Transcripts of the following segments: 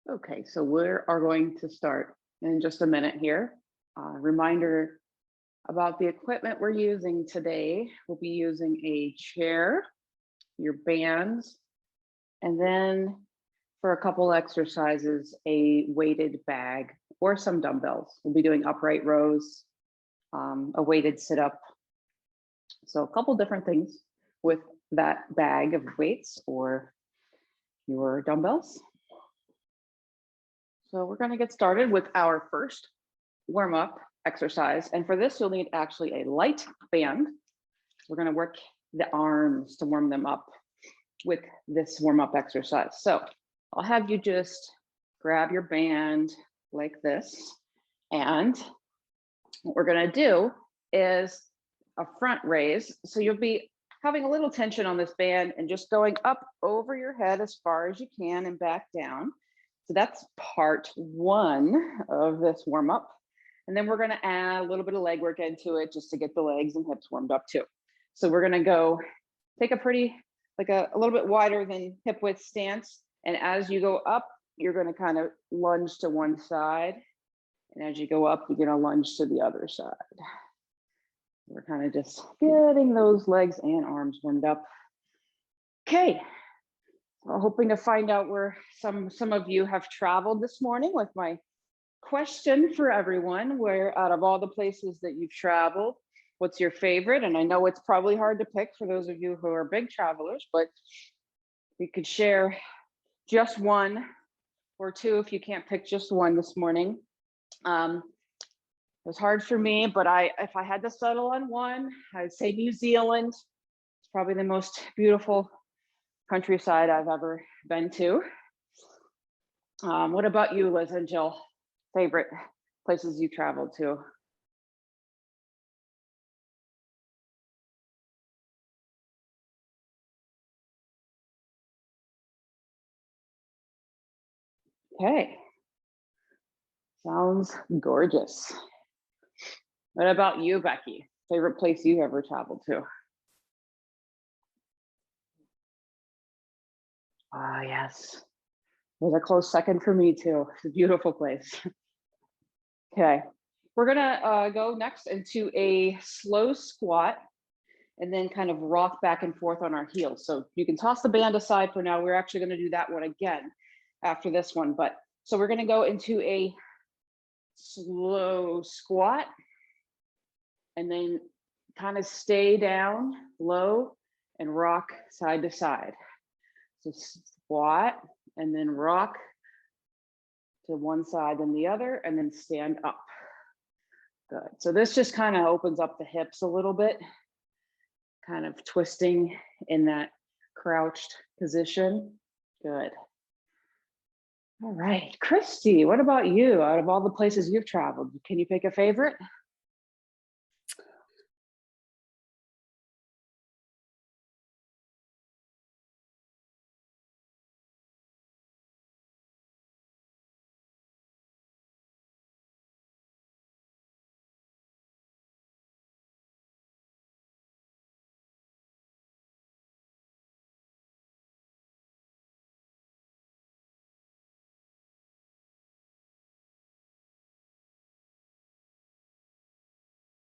Okay, so we are going to start in just a minute here. Reminder about the equipment we're using today. We'll be using a chair, your bands, and then for a couple exercises, a weighted bag or some dumbbells. We'll be doing upright rows, a weighted sit-up. So a couple different things with that bag of weights or your dumbbells. So we're going to get started with our first warm-up exercise. And for this, you'll need actually a light band. We're going to work the arms to warm them up with this warm-up exercise. So I'll have you just grab your band like this. And what we're going to do is a front raise. So you'll be having a little tension on this band and just going up over your head as far as you can and back down. So that's part one of this warm up. And then we're going to add a little bit of leg work into it just to get the legs and hips warmed up too. So we're going to go take a pretty, like a little bit wider than hip width stance. And as you go up, you're going to kind of lunge to one side. And as you go up, you're going to lunge to the other side. We're kind of just getting those legs and arms warmed up. Okay. Well, hoping to find out where some of you have traveled this morning with my question for everyone, where out of all the places that you've traveled, what's your favorite? And I know it's probably hard to pick for those of you who are big travelers, but we could share just one or two if you can't pick just one this morning. It was hard for me, but if I had to settle on one, I'd say New Zealand. It's probably the most beautiful countryside I've ever been to. What about you, Liz and Jill? Favorite places you traveled to? Okay. Sounds gorgeous. What about you, Becky? Favorite place you ever traveled to? Ah, yes. It was a close second for me too. It's a beautiful place. Okay, we're gonna go next into a slow squat and then kind of rock back and forth on our heels. So you can toss the band aside for now. We're actually gonna do that one again after this one. But so we're gonna go into a slow squat and then kind of stay down low and rock side to side. So squat and then rock to one side and the other, and then stand up. Good. So this just kind of opens up the hips a little bit, kind of twisting in that crouched position. Good. All right, Christy, what about you? Out of all the places you've traveled, can you pick a favorite?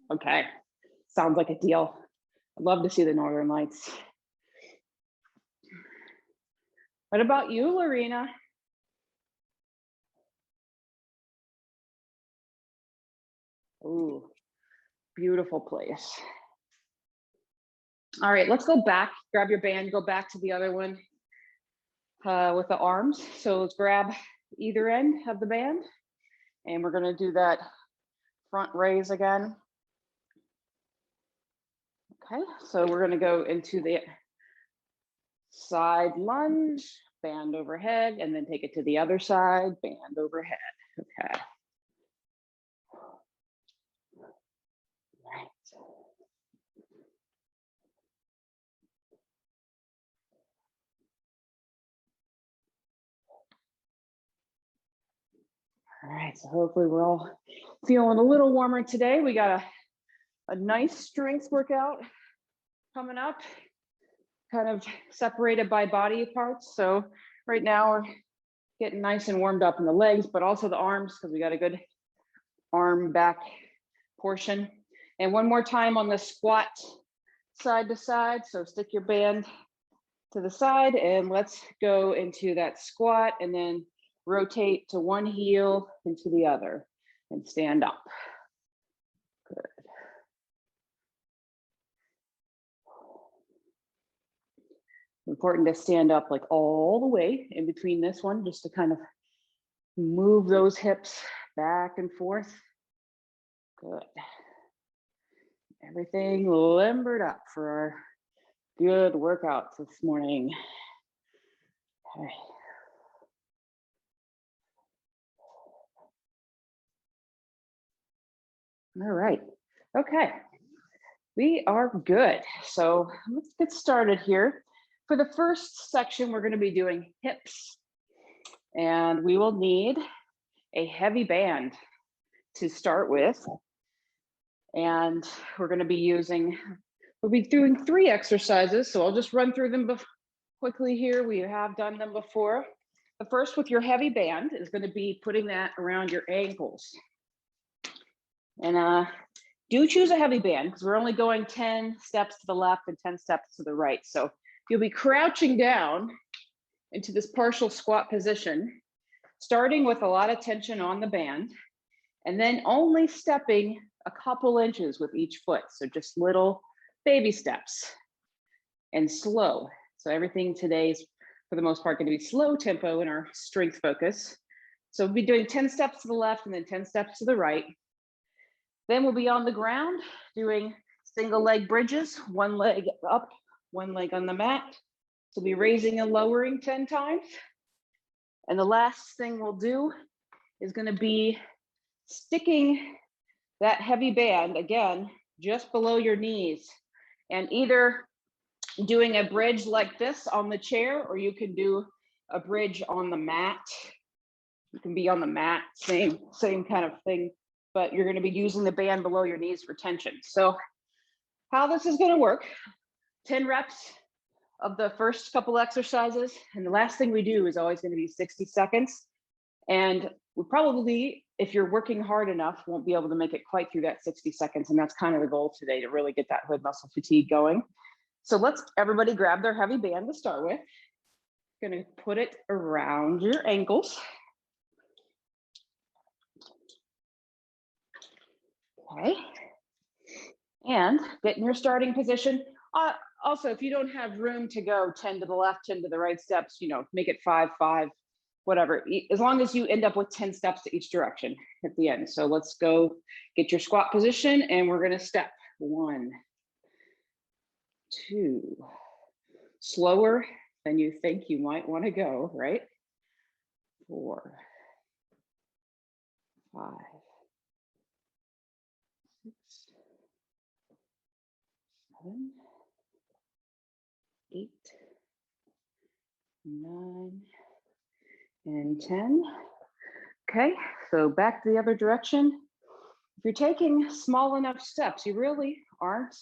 Okay, sounds like a deal. I'd love to see the Northern Lights. What about you, Lorena? Ooh, beautiful place. All right, let's go back, grab your band, go back to the other one with the arms. So let's grab either end of the band and we're gonna do that front raise again. Okay, so we're gonna go into the side lunge, band overhead, and then take it to the other side, band overhead. Okay. Right. All right, so hopefully we're all feeling a little warmer today. We got a nice strength workout coming up, kind of separated by body parts. So right now we're getting nice and warmed up in the legs, but also the arms, because we got a good arm back portion. And one more time on the squat, side to side. So stick your band to the side and let's go into that squat and then rotate to one heel and to the other and stand up. Good. Important to stand up like all the way in between this one, just to kind of move those hips back and forth. Good. Everything limbered up for our good workouts this morning. Okay. All right. Okay. We are good. So let's get started here. For the first section, we're going to be doing hips. And we will need a heavy band to start with. And we're going to be we'll be doing 3 exercises. So I'll just run through them quickly here. We have done them before. The first with your heavy band is going to be putting that around your ankles. And do choose a heavy band because we're only going 10 steps to the left and 10 steps to the right. So you'll be crouching down into this partial squat position, starting with a lot of tension on the band, and then only stepping a couple inches with each foot. So just little baby steps and slow. So everything today is, for the most part, going to be slow tempo in our strength focus. So we'll be doing 10 steps to the left and then 10 steps to the right. Then we'll be on the ground doing single leg bridges, one leg up, one leg on the mat. So we'll be raising and lowering 10 times. And the last thing we'll do is going to be sticking that heavy band, again, just below your knees, and either doing a bridge like this on the chair, or you can do a bridge on the mat. You can be on the mat, same kind of thing, but you're going to be using the band below your knees for tension. So how this is going to work, 10 reps of the first couple exercises, and the last thing we do is always going to be 60 seconds. And we probably, if you're working hard enough, won't be able to make it quite through that 60 seconds. And that's kind of the goal today, to really get that hood muscle fatigue going. So let's everybody grab their heavy band to start with. Gonna put it around your ankles. Okay. And get in your starting position. Also, if you don't have room to go 10 to the left, 10 to the right steps, make it 5, 5, whatever, as long as you end up with 10 steps to each direction at the end. So let's go get your squat position and we're going to step 1, 2, slower than you think you might want to go, right? 4, 5, 6, 7, 8, 9, and 10. Okay, so back to the other direction. If you're taking small enough steps, you really aren't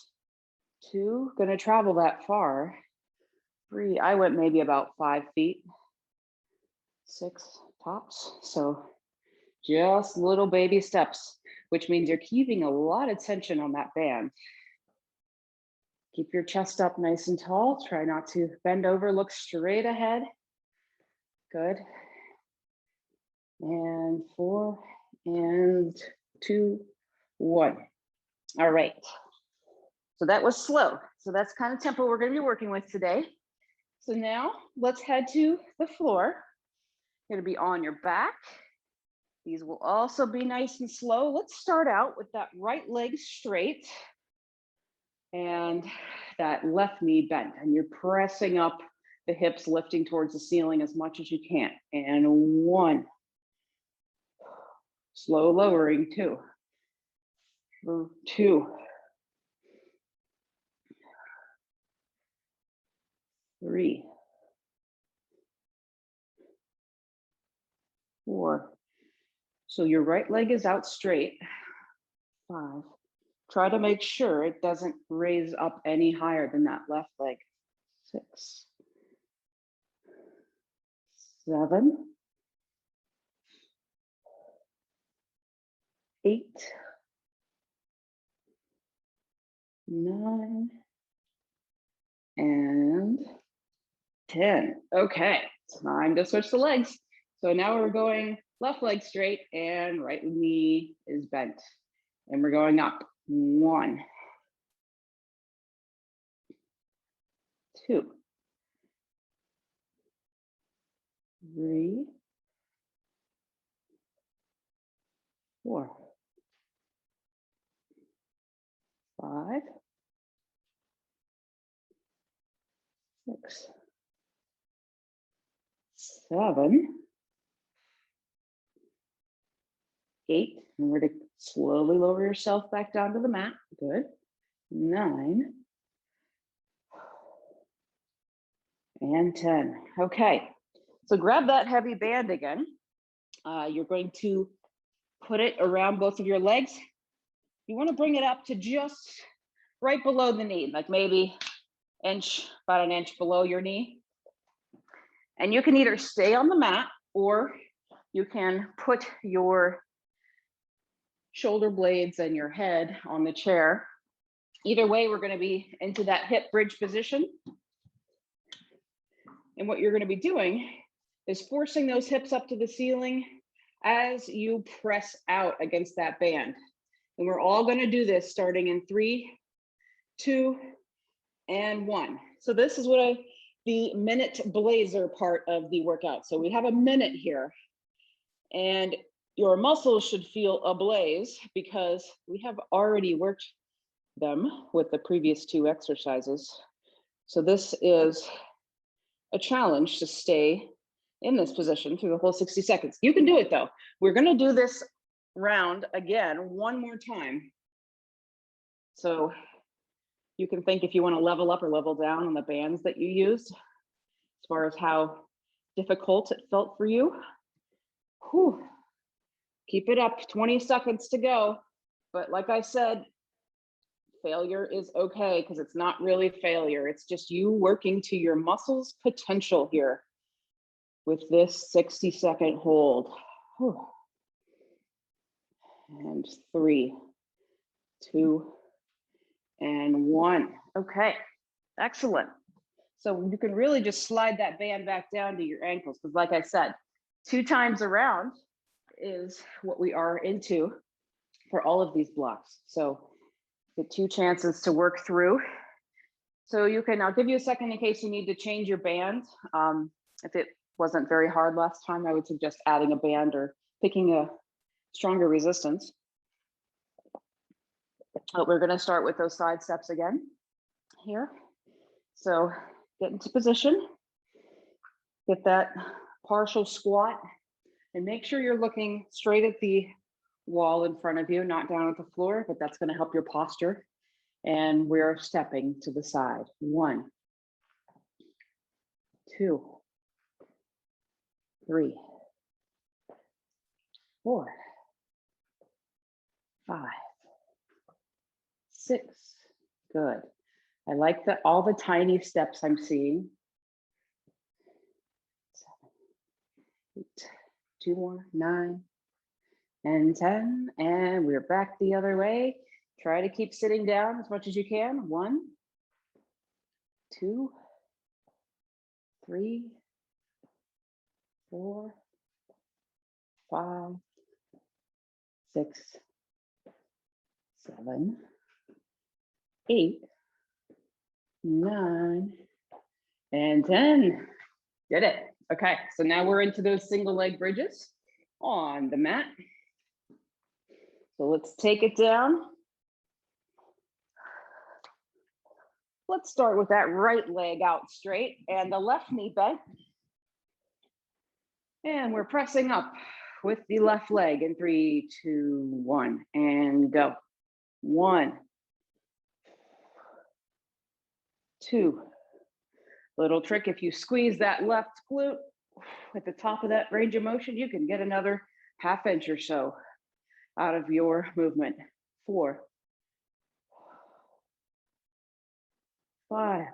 going to travel that far. 3, I went maybe about 5 feet, 6 tops. So just little baby steps, which means you're keeping a lot of tension on that band. Keep your chest up nice and tall. Try not to bend over, look straight ahead. Good. And 4, and 2, 1. All right. So that was slow. So that's kind of tempo we're going to be working with today. So now let's head to the floor. You're going to be on your back. These will also be nice and slow. Let's start out with that right leg straight and that left knee bent. And you're pressing up the hips, lifting towards the ceiling as much as you can. And 1. Slow lowering, 2. 2. 3. 4. So your right leg is out straight. 5. Try to make sure it doesn't raise up any higher than that left leg. 6. 7. 8, 9, and 10. Okay, time to switch the legs. So now we're going left leg straight and right knee is bent. And we're going up. 1, 2, 3, 4, 5, 6, 7, 8. And we're to slowly lower yourself back down to the mat. Good. 9 and 10. Okay. So grab that heavy band again. You're going to put it around both of your legs. You want to bring it up to just right below the knee, like maybe about an inch below your knee. And you can either stay on the mat or you can put your shoulder blades and your head on the chair. Either way, we're going to be into that hip bridge position. And what you're going to be doing is forcing those hips up to the ceiling as you press out against that band. And we're all going to do this starting in 3, 2, and 1. So this is what the minute blazer part of the workout. So we have a minute here and your muscles should feel ablaze because we have already worked them with the previous 2 exercises. So this is a challenge to stay in this position through the whole 60 seconds. You can do it though. We're going to do this round again one more time. So you can think if you want to level up or level down on the bands that you used as far as how difficult it felt for you. Whew. Keep it up, 20 seconds to go. But like I said, failure is okay because it's not really failure. It's just you working to your muscles' potential here with this 60-second hold. Whew. And 3, 2, and 1. Okay, excellent. So you can really just slide that band back down to your ankles because like I said, 2 times around is what we are into for all of these blocks. So the 2 chances to work through. So you can, I'll give you a second in case you need to change your band. If it wasn't very hard last time, I would suggest adding a band or picking a stronger resistance. But we're gonna start with those side steps again here. So get into position, get that partial squat, and make sure you're looking straight at the wall in front of you, not down at the floor, but that's gonna help your posture. And we're stepping to the side. 1, 2, 3, 4, 5, 6. Good. I like all the tiny steps I'm seeing. 7, 8, 2 more, 9, and 10. And we're back the other way. Try to keep sitting down as much as you can. 1, 2, 3, 4, 5, 6, 7, 8, 9, and 10. Did it. Okay, so now we're into those single leg bridges on the mat. So let's take it down. Let's start with that right leg out straight and the left knee bent. And we're pressing up with the left leg in 3, 2, 1, and go. 1, 2. Little trick, if you squeeze that left glute at the top of that range of motion, you can get another ½ inch or so out of your movement. 4, 5,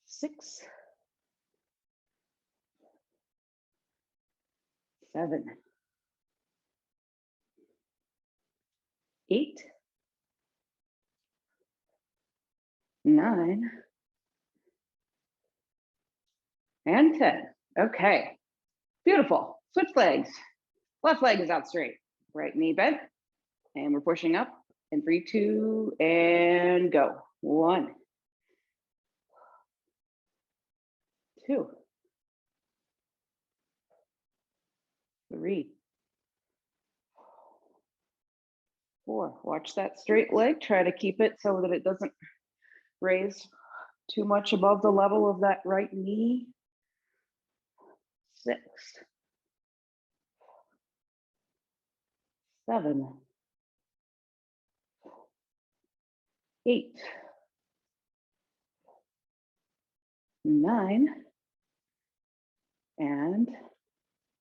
6, 7, 8, 9, and 10. Okay, beautiful. Switch legs. Left leg is out straight. Right knee bent. And we're pushing up in 3, 2, and go. 1, 2, 3, 4. Watch that straight leg. Try to keep it so that it doesn't raise too much above the level of that right knee. 6, 7, 8, 9, and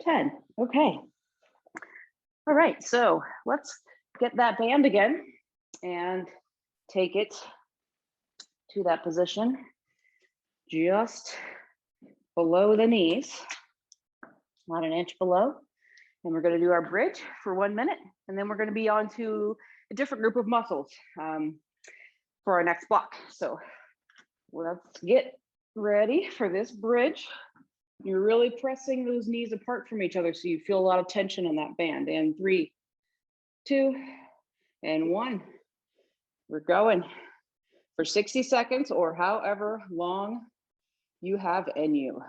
10. Okay. All right, so let's get that band again and take it to that position just below the knees, about an inch below. And we're going to do our bridge for 1 minute, and then we're going to be on to a different group of muscles for our next block. So let's get ready for this bridge. You're really pressing those knees apart from each other so you feel a lot of tension in that band. And 3, 2, and 1. We're going for 60 seconds or however long you have in you.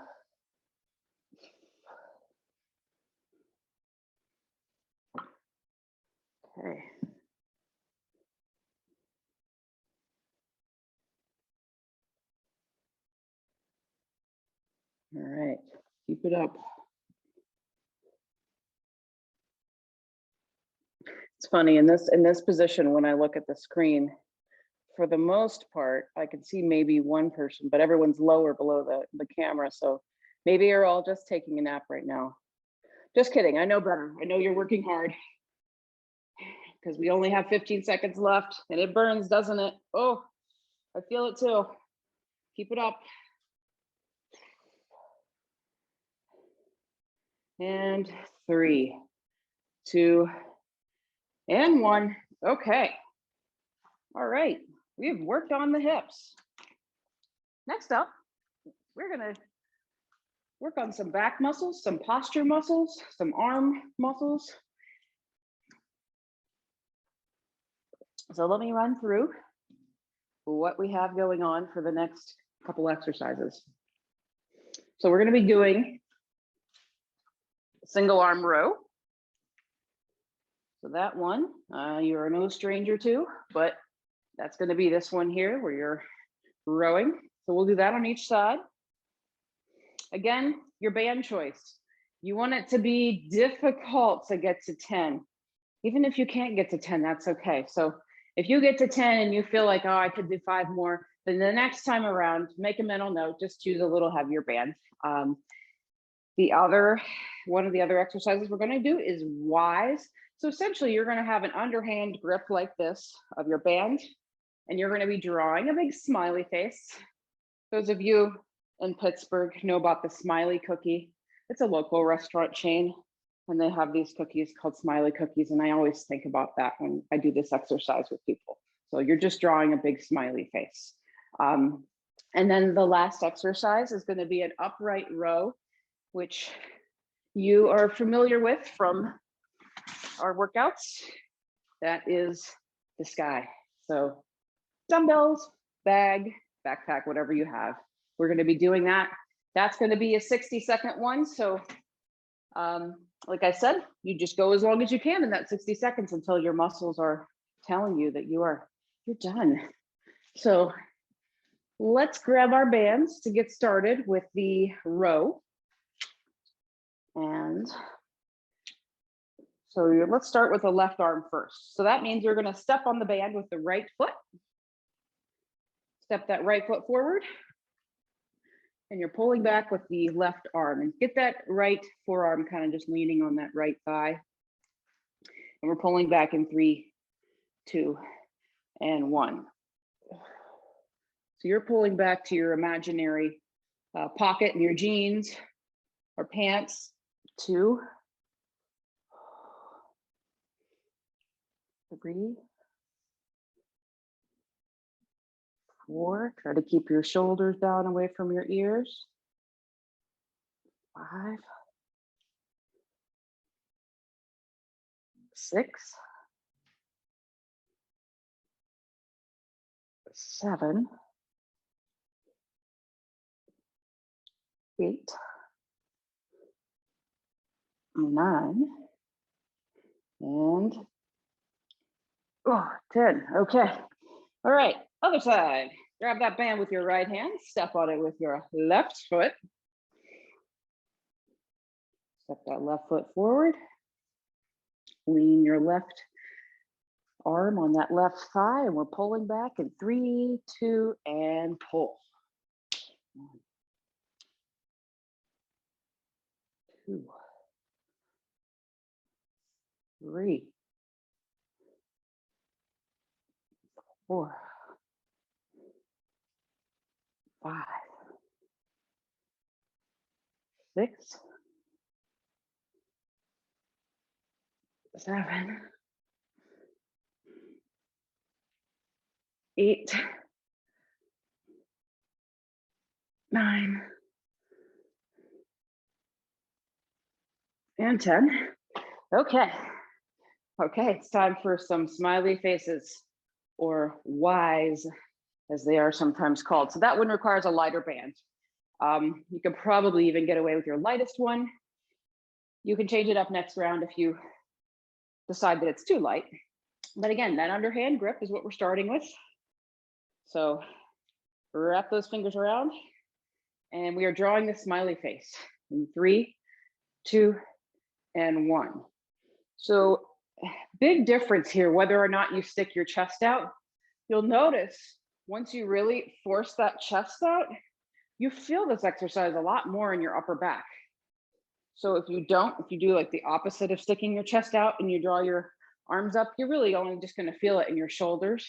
Okay. All right, keep it up. It's funny in this position when I look at the screen, for the most part, I can see maybe one person, but everyone's lower below the camera. So maybe you're all just taking a nap right now. Just kidding, I know better. I know you're working hard because we only have 15 seconds left and it burns, doesn't it? Oh, I feel it too. Keep it up. And 3, 2, and 1. Okay. All right, we've worked on the hips. Next up, we're gonna work on some back muscles, some posture muscles, some arm muscles. So let me run through what we have going on for the next couple exercises. So we're gonna be doing single arm row. So that one, you're no stranger to, but that's gonna be this one here where you're rowing. So we'll do that on each side. Again, your band choice. You want it to be difficult to get to 10. Even if you can't get to 10, that's okay. So if you get to 10 and you feel like, oh, I could do 5 more, then the next time around, make a mental note, just choose a little heavier band. One of the other exercises we're gonna do is Y's. So essentially you're gonna have an underhand grip like this of your band, and you're gonna be drawing a big smiley face. Those of you in Pittsburgh know about the Smiley cookie. It's a local restaurant chain, and they have these cookies called Smiley cookies. And I always think about that when I do this exercise with people. So you're just drawing a big smiley face. And then the last exercise is going to be an upright row, which you are familiar with from our workouts. That is the sky. So dumbbells, bag, backpack, whatever you have. We're going to be doing that. That's going to be a 60-second one. So like I said, you just go as long as you can in that 60 seconds until your muscles are telling you that you're done. So let's grab our bands to get started with the row. And so let's start with the left arm first. So that means you're going to step on the band with the right foot. Step that right foot forward. And you're pulling back with the left arm, and get that right forearm kind of just leaning on that right thigh. And we're pulling back in 3, 2, and 1. So you're pulling back to your imaginary pocket in your jeans or pants. 2, 3, 4. Try to keep your shoulders down away from your ears. 5, 6, 7, 8, 9, and 10. Okay. All right. Other side. Grab that band with your right hand. Step on it with your left foot. Step that left foot forward. Lean your left arm on that left thigh, and we're pulling back in 3, 2, and pull. 1, 2, 3, 4, 5, 6, 7, 8, 9, and 10. Okay. Okay, it's time for some smiley faces, or Ys, as they are sometimes called. So that one requires a lighter band. You could probably even get away with your lightest one. You can change it up next round if you decide that it's too light. But again, that underhand grip is what we're starting with. So wrap those fingers around, and we are drawing the smiley face in 3, 2, and 1. So big difference here, whether or not you stick your chest out. You'll notice once you really force that chest out, you feel this exercise a lot more in your upper back. So if you do like the opposite of sticking your chest out and you draw your arms up, you're really only just going to feel it in your shoulders.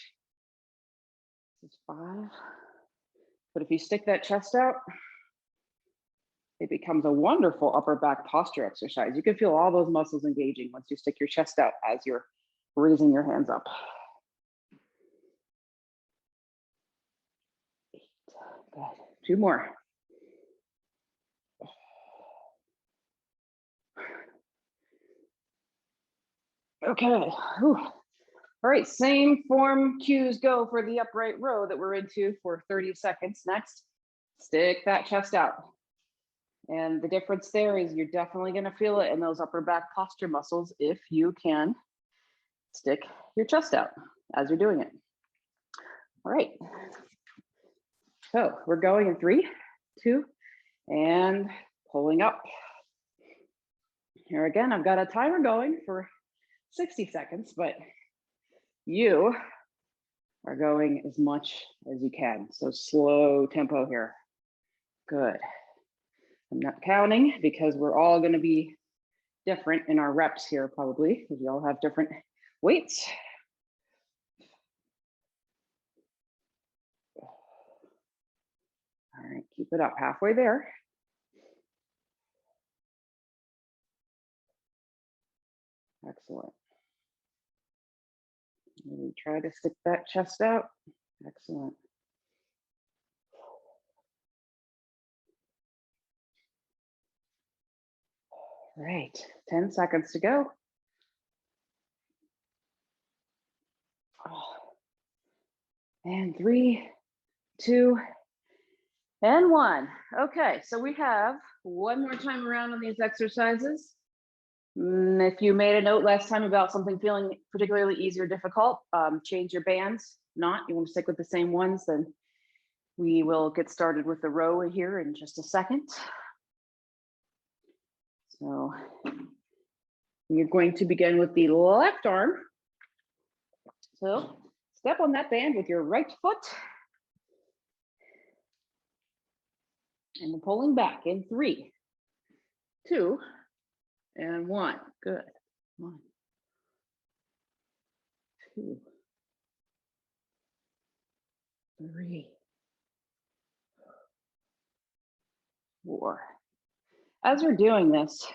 This is 5. But if you stick that chest out, it becomes a wonderful upper back posture exercise. You can feel all those muscles engaging once you stick your chest out as you're raising your hands up. 8. Good. 2 more. Okay. Whew. All right, same form cues go for the upright row that we're into for 30 seconds. Next, stick that chest out. And the difference there is you're definitely going to feel it in those upper back posture muscles if you can stick your chest out as you're doing it. All right. So we're going in 3, 2, and pulling up. Here again, I've got a timer going for 60 seconds, but you are going as much as you can. So slow tempo here. Good. I'm not counting because we're all going to be different in our reps here probably, because we all have different weights. All right, keep it up, halfway there. Excellent. Maybe try to stick that chest out. Excellent. All right, 10 seconds to go. And 3, 2, and 1. Okay, so we have one more time around on these exercises. If you made a note last time about something feeling particularly easy or difficult, change your bands. Not, you want to stick with the same ones, then we will get started with the row here in just a second. So you're going to begin with the left arm. So step on that band with your right foot. And we're pulling back in 3, 2, and 1. Good. 1, 2, 3, 4. As you're doing this,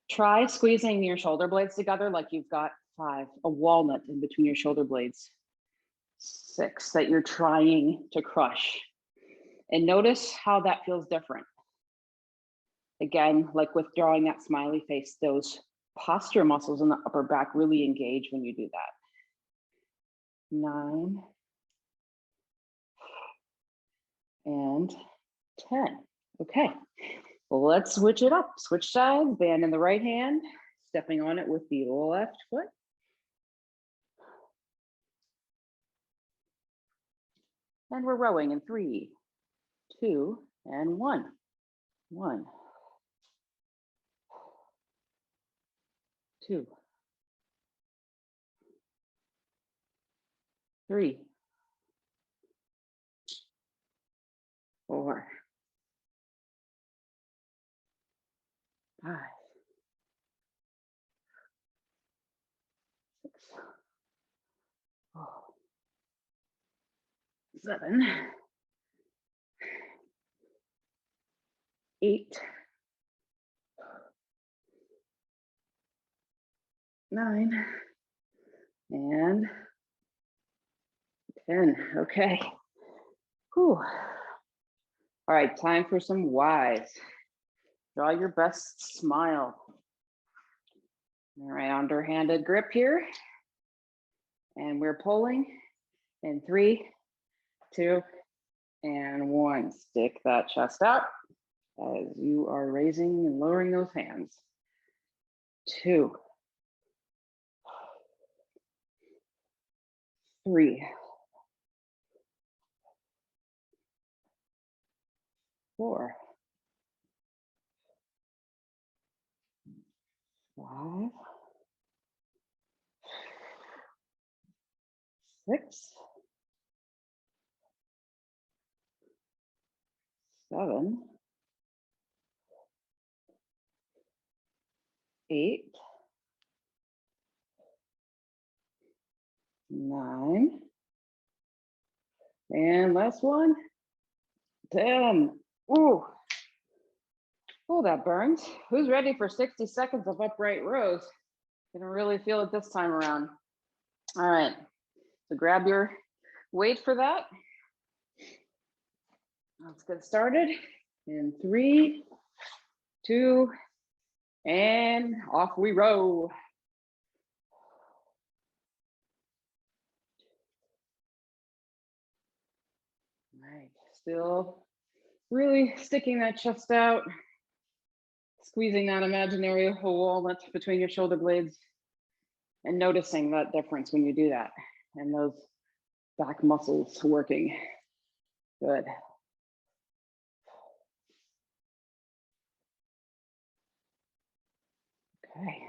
try squeezing your shoulder blades together like you've got 5, a walnut in between your shoulder blades. 6, that you're trying to crush. And notice how that feels different. Again, like with drawing that smiley face, those posture muscles in the upper back really engage when you do that. 9 and 10. Okay, well, let's switch it up. Switch sides, band in the right hand, stepping on it with the left foot. And we're rowing in 3, 2, and 1. 1, 2, 3, 4, 5, 6, 7, 8, 9, and 10. Okay. Whew. All right, time for some Ys. Draw your best smile. All right, underhanded grip here. And we're pulling in 3, 2, and 1. Stick that chest out as you are raising and lowering those hands. 2, 3, 4, 5, 6, 7, 8, 9, and last one, 10. Ooh. Oh, that burns. Who's ready for 60 seconds of upright rows? Gonna really feel it this time around. All right, so grab your weight for that. Let's get started in 3, 2, and off we row. All right, still really sticking that chest out, squeezing that imaginary walnut between your shoulder blades, and noticing that difference when you do that, and those back muscles working. Good. Okay,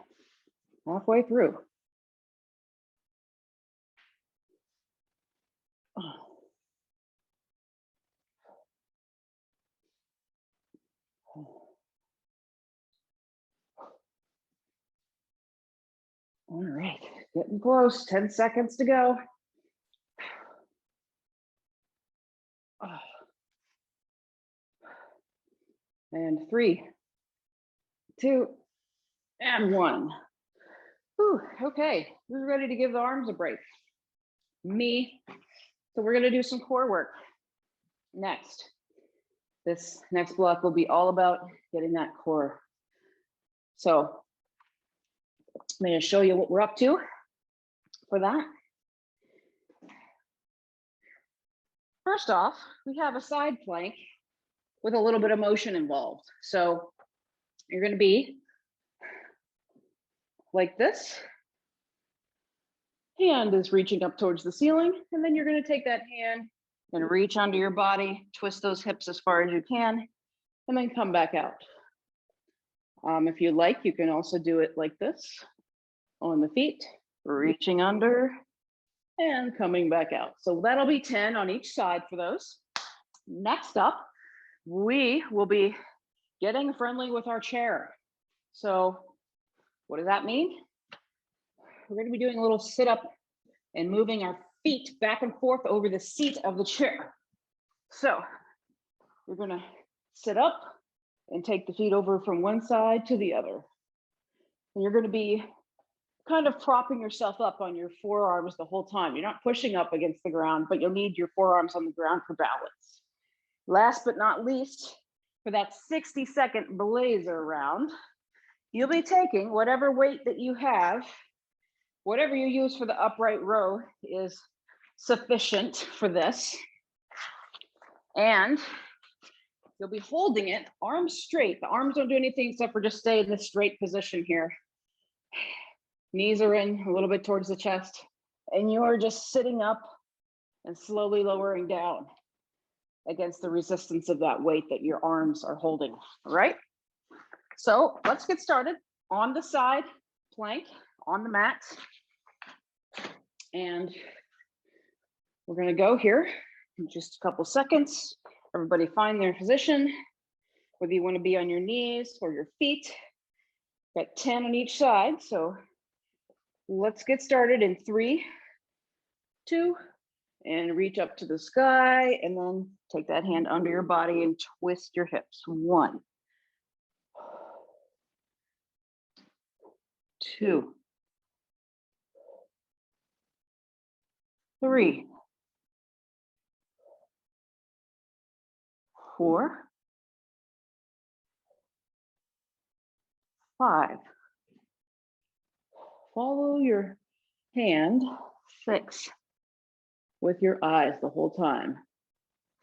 halfway through. All right, getting close, 10 seconds to go. And 3, 2, and 1. Whew, okay, who's ready to give the arms a break? Me. So we're gonna do some core work next. This next block will be all about getting that core. So I'm gonna show you what we're up to for that. First off, we have a side plank with a little bit of motion involved. So you're gonna be like this. Hand is reaching up towards the ceiling, and then you're gonna take that hand and reach under your body, twist those hips as far as you can, and then come back out. If you like, you can also do it like this on the feet, reaching under and coming back out. So that'll be 10 on each side for those. Next up, we will be getting friendly with our chair. So what does that mean? We're going to be doing a little sit up and moving our feet back and forth over the seat of the chair. So we're going to sit up and take the feet over from one side to the other. And you're going to be kind of propping yourself up on your forearms the whole time. You're not pushing up against the ground, but you'll need your forearms on the ground for balance. Last but not least, for that 60-second blazer round, you'll be taking whatever weight that you have, whatever you use for the upright row is sufficient for this. And you'll be holding it arms straight. The arms don't do anything except for just stay in this straight position here. Knees are in a little bit towards the chest, and you are just sitting up and slowly lowering down against the resistance of that weight that your arms are holding, all right? So let's get started on the side plank on the mat. And we're gonna go here in just a couple seconds. Everybody find their position, whether you wanna be on your knees or your feet. Got 10 on each side, so let's get started in 3, 2, and reach up to the sky, and then take that hand under your body and twist your hips. 1, 2, 3, 4, 5. Follow your hand. 6. With your eyes the whole time.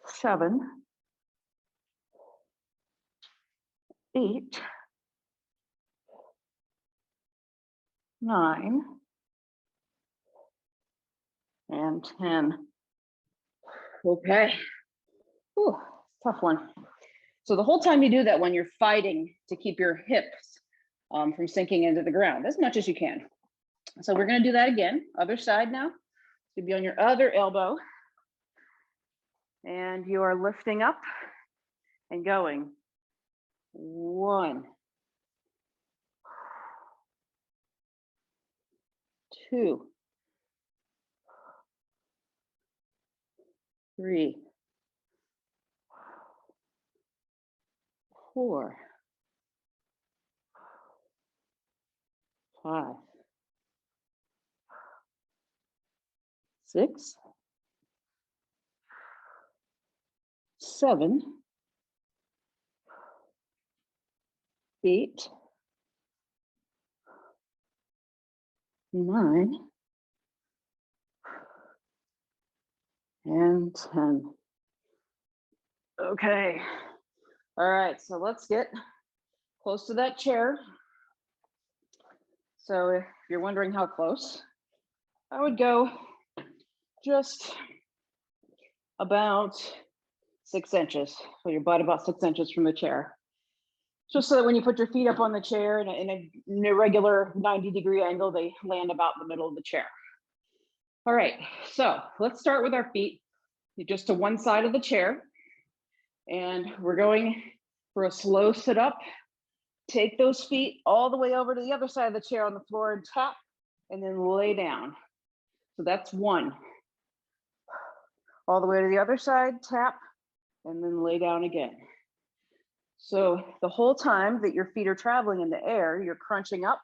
7, 8, 9, and 10. Okay. Ooh, tough one. So the whole time you do that, when you're fighting to keep your hips from sinking into the ground as much as you can. So we're going to do that again. Other side now. You'll be on your other elbow, and you are lifting up and going. 1, 2, 3, 4, 5, 6, 7, 8, 9, and 10. Okay. All right, so let's get close to that chair. So if you're wondering how close, I would go just about 6 inches. So your butt about 6 inches from the chair. Just so that when you put your feet up on the chair in an irregular 90-degree angle, they land about in the middle of the chair. All right, so let's start with our feet just to one side of the chair. And we're going for a slow sit up. Take those feet all the way over to the other side of the chair on the floor and tap, and then lay down. So that's 1. All the way to the other side, tap, and then lay down again. So the whole time that your feet are traveling in the air, you're crunching up,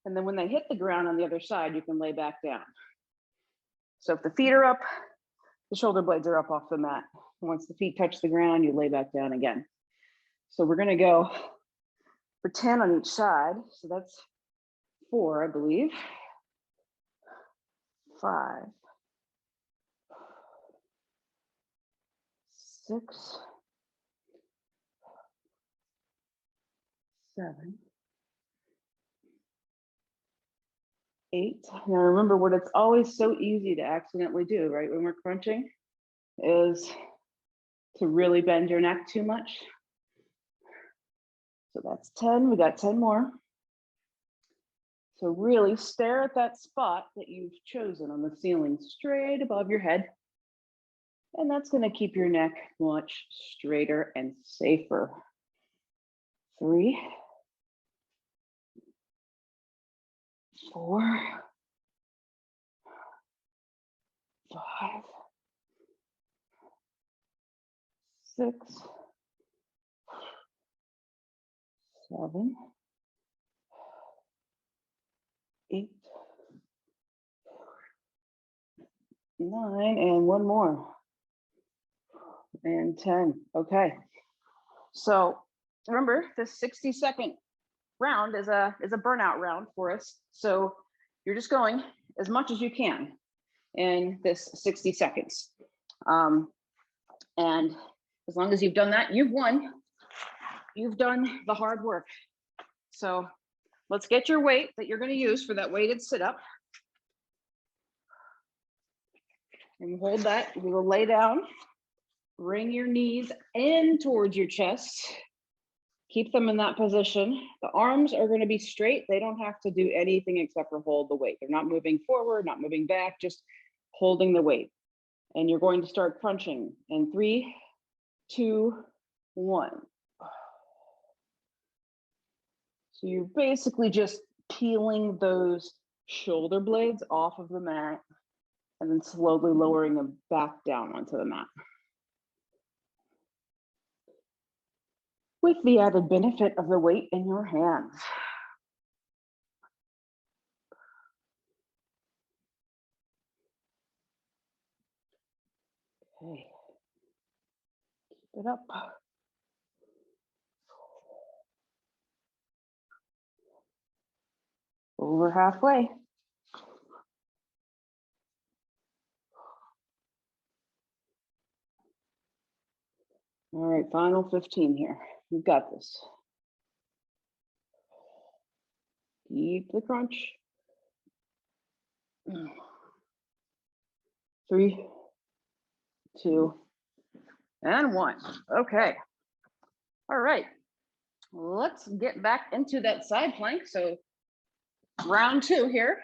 and then when they hit the ground on the other side, you can lay back down. So if the feet are up, the shoulder blades are up off the mat. Once the feet touch the ground, you lay back down again. So we're gonna go for 10 on each side. So that's 4, I believe. 5, 6, 7, 8. Now remember, what it's always so easy to accidentally do, right, when we're crunching, is to really bend your neck too much. So that's 10. We got 10 more. So really stare at that spot that you've chosen on the ceiling straight above your head. And that's going to keep your neck much straighter and safer. 3, 4, 5, 6, 7, 8, 9, and one more. And 10. Okay. So remember, this 60-second round is a burnout round for us. So you're just going as much as you can in this 60 seconds. And as long as you've done that, you've won. You've done the hard work. So let's get your weight that you're going to use for that weighted sit up. And hold that. We will lay down. Bring your knees in towards your chest. Keep them in that position. The arms are going to be straight. They don't have to do anything except for hold the weight. They're not moving forward, not moving back, just holding the weight. And you're going to start crunching in 3, 2, 1. So you're basically just peeling those shoulder blades off of the mat and then slowly lowering them back down onto the mat. With the added benefit of the weight in your hands. Okay, keep it up. Over halfway. All right, final 15 here. You've got this. Keep the crunch. 3, 2, and 1. Okay. All right. Let's get back into that side plank. So round 2 here.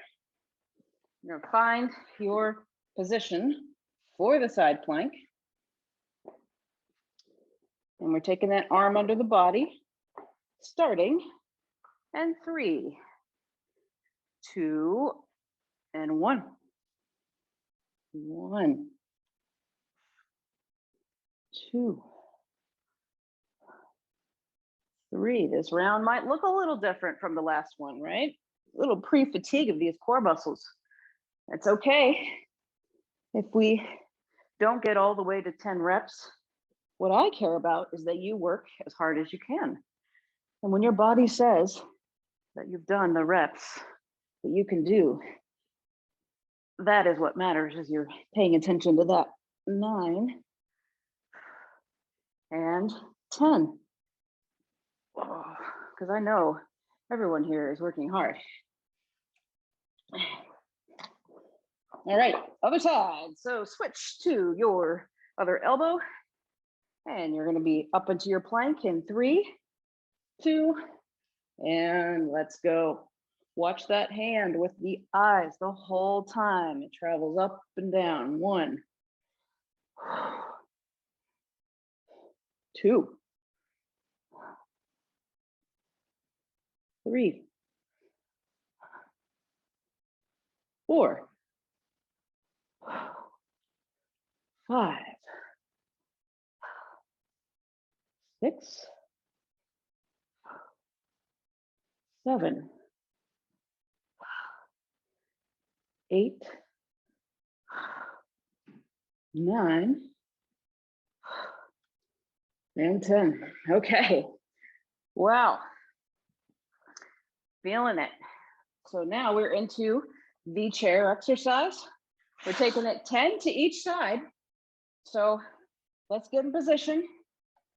You're going to find your position for the side plank. And we're taking that arm under the body, starting, and 3, 2, and 1. 1, 2, 3. This round might look a little different from the last one, right? A little pre-fatigue of these core muscles. That's okay. If we don't get all the way to 10 reps, what I care about is that you work as hard as you can. And when your body says that you've done the reps that you can do, that is what matters, is you're paying attention to that. 9 and 10. Because I know everyone here is working hard. All right, other side. So switch to your other elbow. And you're going to be up into your plank in 3, 2, and let's go. Watch that hand with the eyes the whole time. It travels up and down. 1, 2, 3, 4, 5, 6, 7, 8, 9, and 10. Okay. Wow. Feeling it. So now we're into the chair exercise. We're taking it 10 to each side. So let's get in position.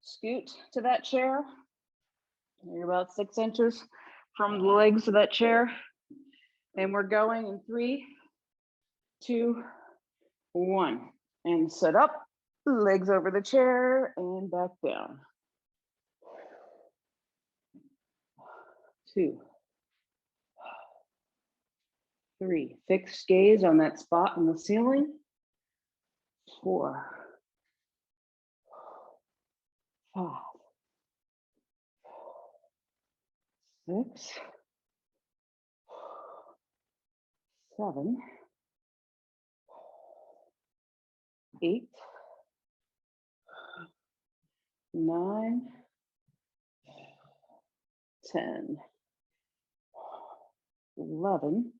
Scoot to that chair. You're about 6 inches from the legs of that chair. And we're going in 3, 2, 1. And sit up, legs over the chair and back down. 2, 3, fixed gaze on that spot in the ceiling. 4, 5, 6, 7, 8, 9, 10, 11,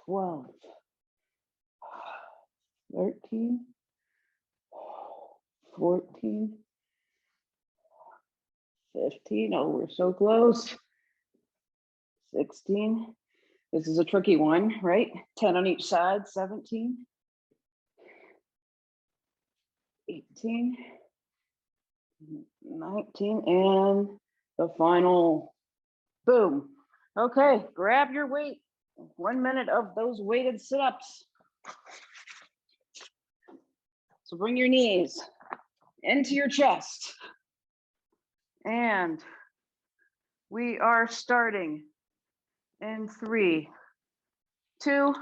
12, 13, 14, 15. Oh, we're so close. 16. This is a tricky one, right? 10 on each side. 17, 18, 19, and the final. Boom. Okay, grab your weight. 1 minute of those weighted sit-ups. So bring your knees into your chest. And we are starting in 3, 2,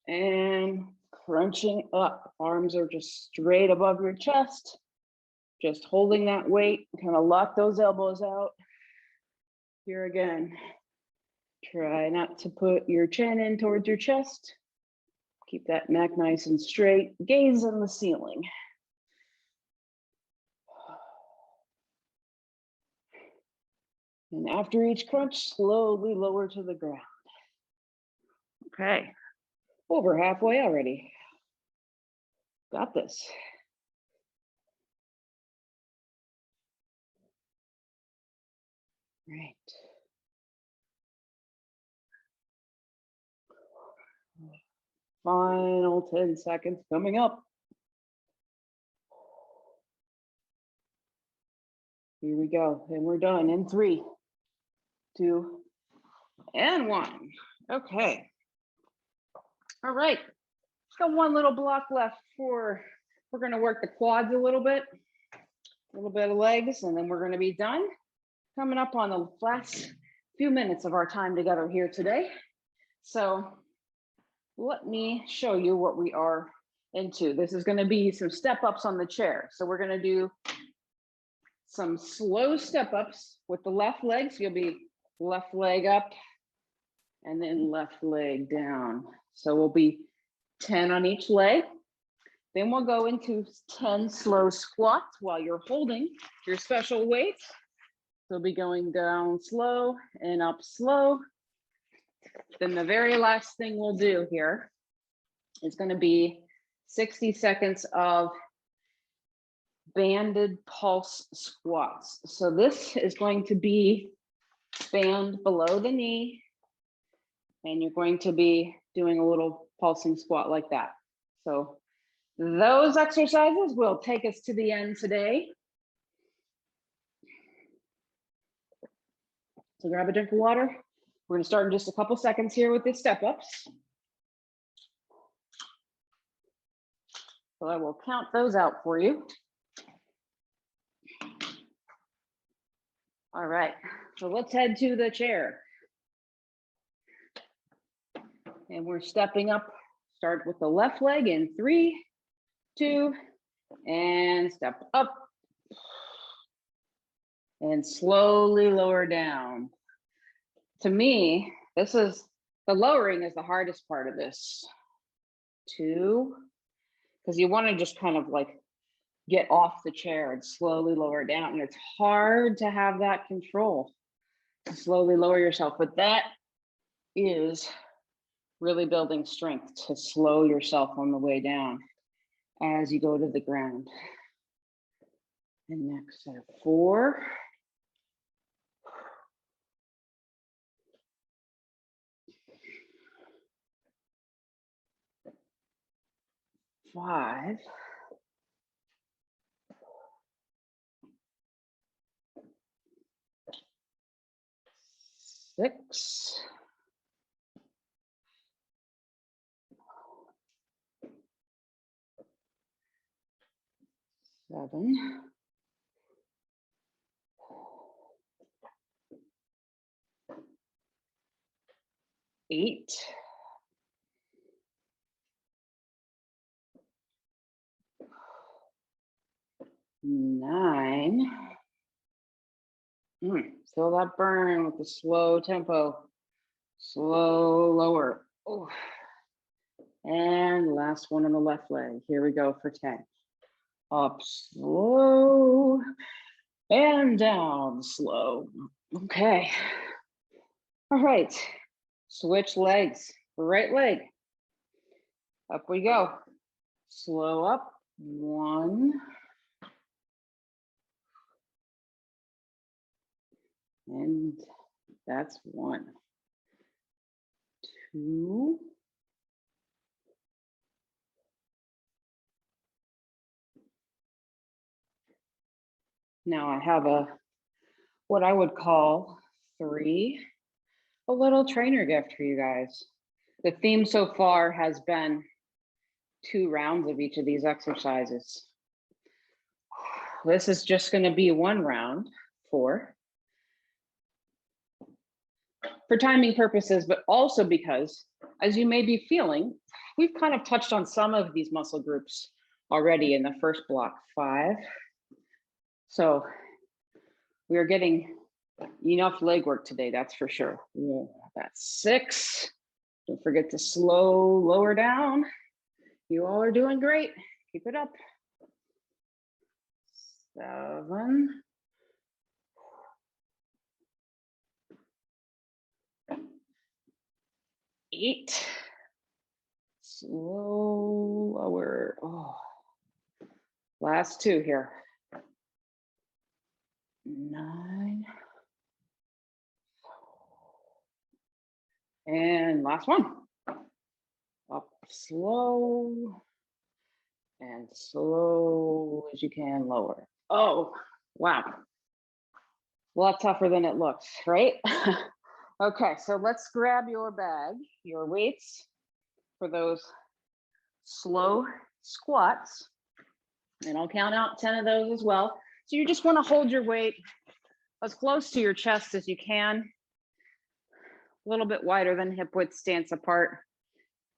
and crunching up. Arms are just straight above your chest. Just holding that weight, kind of lock those elbows out. Here again, try not to put your chin in towards your chest. Keep that neck nice and straight. Gaze in the ceiling. And after each crunch, slowly lower to the ground. Okay, over halfway already. Got this. Right. Final 10 seconds coming up. Here we go, and we're done in 3, 2, and 1. Okay. All right, got one little block left we're gonna work the quads a little bit of legs, and then we're gonna be done. Coming up on the last few minutes of our time together here today. So let me show you what we are into. This is gonna be some step ups on the chair. So we're gonna do some slow step ups with the left leg. So you'll be left leg up and then left leg down. So we'll be 10 on each leg. Then we'll go into 10 slow squats while you're holding your special weight. So we'll be going down slow and up slow. Then the very last thing we'll do here is going to be 60 seconds of banded pulse squats. So this is going to be band below the knee, and you're going to be doing a little pulsing squat like that. So those exercises will take us to the end today. So grab a drink of water. We're gonna start in just a couple seconds here with the step ups. So I will count those out for you. All right, so let's head to the chair. And we're stepping up. Start with the left leg in 3, 2, and step up. And slowly lower down. To me, the lowering is the hardest part of this. 2, because you want to just kind of like get off the chair and slowly lower down. And it's hard to have that control, to slowly lower yourself. But that is really building strength, to slow yourself on the way down as you go to the ground. And next set of 4. 5. 6. 7. 8. 9. Feel that burn with the slow tempo. Slow lower. Oh. And last one on the left leg. Here we go for 10. Up slow and down slow. Okay. All right. Switch legs. Right leg. Up we go. Slow up. 1. And that's 1. 2. Now I have what I would call 3, a little trainer gift for you guys. The theme so far has been 2 rounds of each of these exercises. This is just going to be 1 round for timing purposes, but also because, as you may be feeling, we've kind of touched on some of these muscle groups already in the first block, 5. So we are getting enough leg work today, that's for sure. That's 6. Don't forget to lower down. You all are doing great. Keep it up. 7. 8. Slow, lower. Oh, last 2 here. 9. And last 1. Up slow and slow as you can lower. Oh, wow. A lot tougher than it looks, right? Okay, so let's grab your bag, your weights for those slow squats. And I'll count out 10 of those as well. So you just want to hold your weight as close to your chest as you can. A little bit wider than hip width stance apart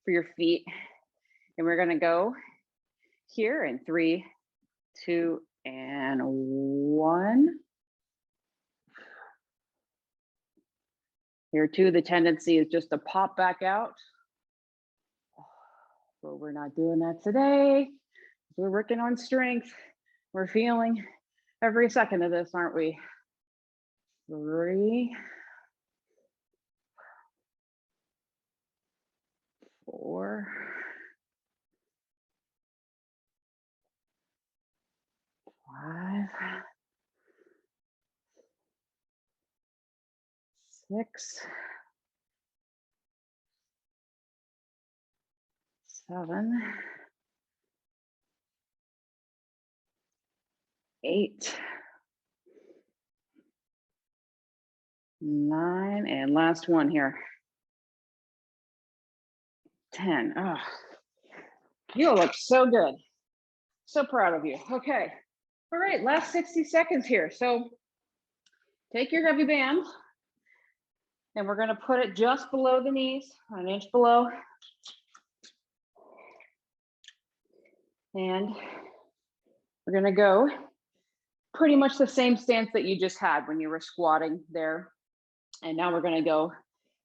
for your feet. And we're going to go here in 3, 2, and 1. Here too, the tendency is just to pop back out. But we're not doing that today. We're working on strength. We're feeling every second of this, aren't we? 3, 4, 5, 6, 7, 8, 9, and last one here. 10. Oh, you look so good. So proud of you. Okay. All right, last 60 seconds here. So take your heavy band and we're going to put it just below the knees, an inch below. And we're going to go pretty much the same stance that you just had when you were squatting there. And now we're going to go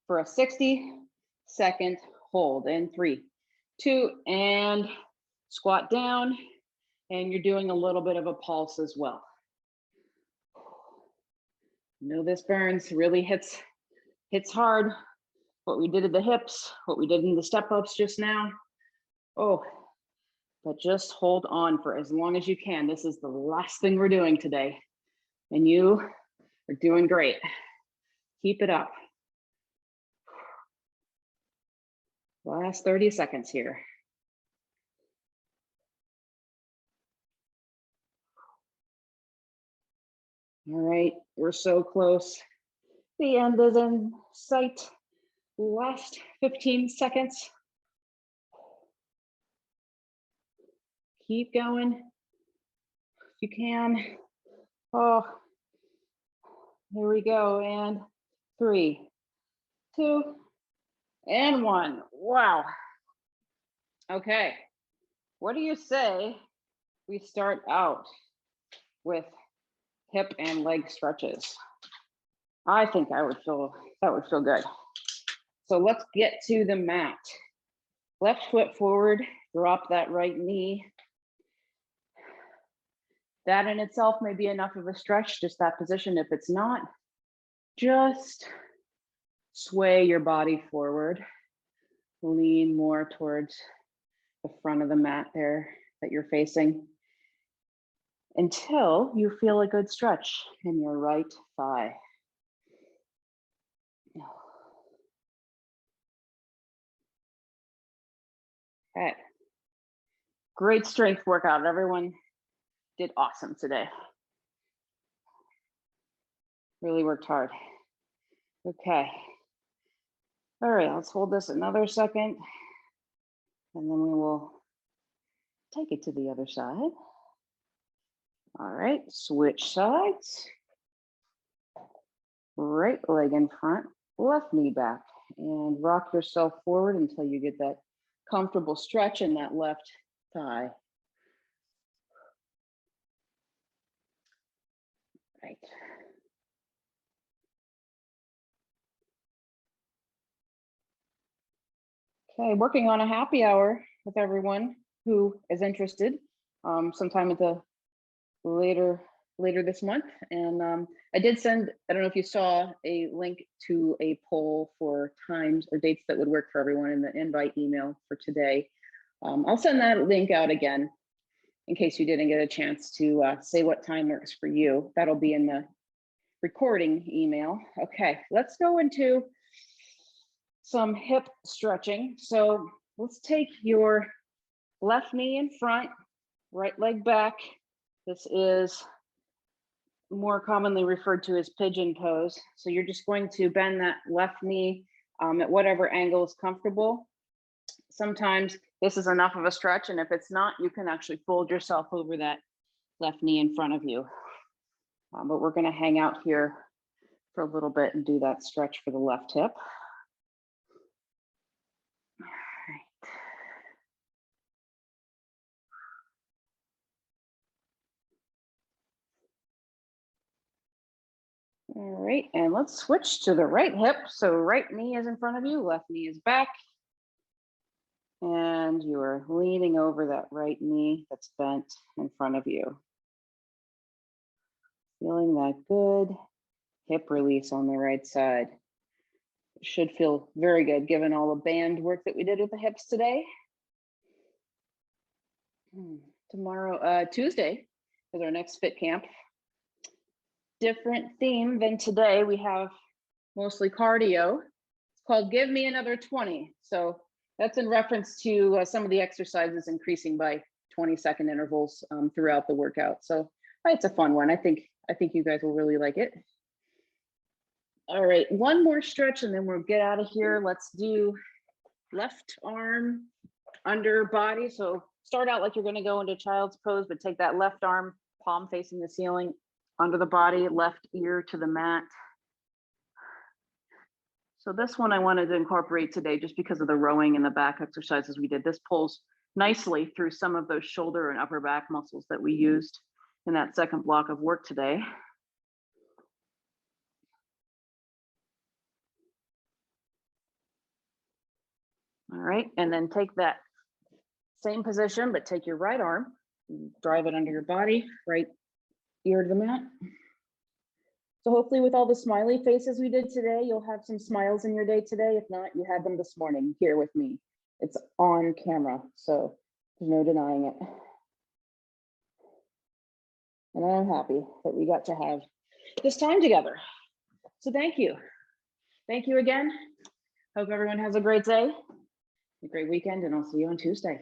for a 60-second hold in 3, 2, and squat down. And you're doing a little bit of a pulse as well. You know, this burns, really hits hard. What we did at the hips, what we did in the step ups just now. Oh, but just hold on for as long as you can. This is the last thing we're doing today. And you are doing great. Keep it up. Last 30 seconds here. All right, we're so close. The end is in sight. Last 15 seconds. Keep going if you can. Oh, here we go. And 3, 2, and 1. Wow. Okay, what do you say we start out with hip and leg stretches? I think that would feel good. So let's get to the mat. Left foot forward, drop that right knee. That in itself may be enough of a stretch, just that position. If it's not, just sway your body forward. Lean more towards the front of the mat there that you're facing until you feel a good stretch in your right thigh. Okay. Great strength workout. Everyone did awesome today. Really worked hard. Okay. All right, let's hold this another second. And then we will take it to the other side. All right, switch sides. Right leg in front, left knee back, and rock yourself forward until you get that comfortable stretch in that left thigh. Right. Okay, working on a happy hour with everyone who is interested, sometime at the later this month. And I did send, I don't know if you saw, a link to a poll for times or dates that would work for everyone in the invite email for today. I'll send that link out again in case you didn't get a chance to say what time works for you. That'll be in the recording email. Okay, let's go into some hip stretching. So let's take your left knee in front, right leg back. This is more commonly referred to as pigeon pose. So you're just going to bend that left knee at whatever angle is comfortable. Sometimes this is enough of a stretch, and if it's not, you can actually fold yourself over that left knee in front of you. But we're going to hang out here for a little bit and do that stretch for the left hip. All right, and let's switch to the right hip. So right knee is in front of you, left knee is back. And you are leaning over that right knee that's bent in front of you. Feeling that good hip release on the right side. It should feel very good given all the band work that we did with the hips today. Tomorrow, Tuesday, is our next Fitcamp. Different theme than today. We have mostly cardio. It's called Give Me Another 20. So that's in reference to some of the exercises increasing by 20-second intervals throughout the workout. So it's a fun one. I think you guys will really like it. All right, one more stretch and then we'll get out of here. Let's do left arm under body. So start out like you're going to go into child's pose, but take that left arm, palm facing the ceiling, under the body, left ear to the mat. So this one I wanted to incorporate today just because of the rowing and the back exercises we did. This pulls nicely through some of those shoulder and upper back muscles that we used in that second block of work today. All right, and then take that same position, but take your right arm, drive it under your body, right ear to the mat. So hopefully with all the smiley faces we did today, you'll have some smiles in your day today. If not, you had them this morning here with me. It's on camera, so there's no denying it. And I'm happy that we got to have this time together. So thank you. Thank you again. Hope everyone has a great day, a great weekend, and I'll see you on Tuesday.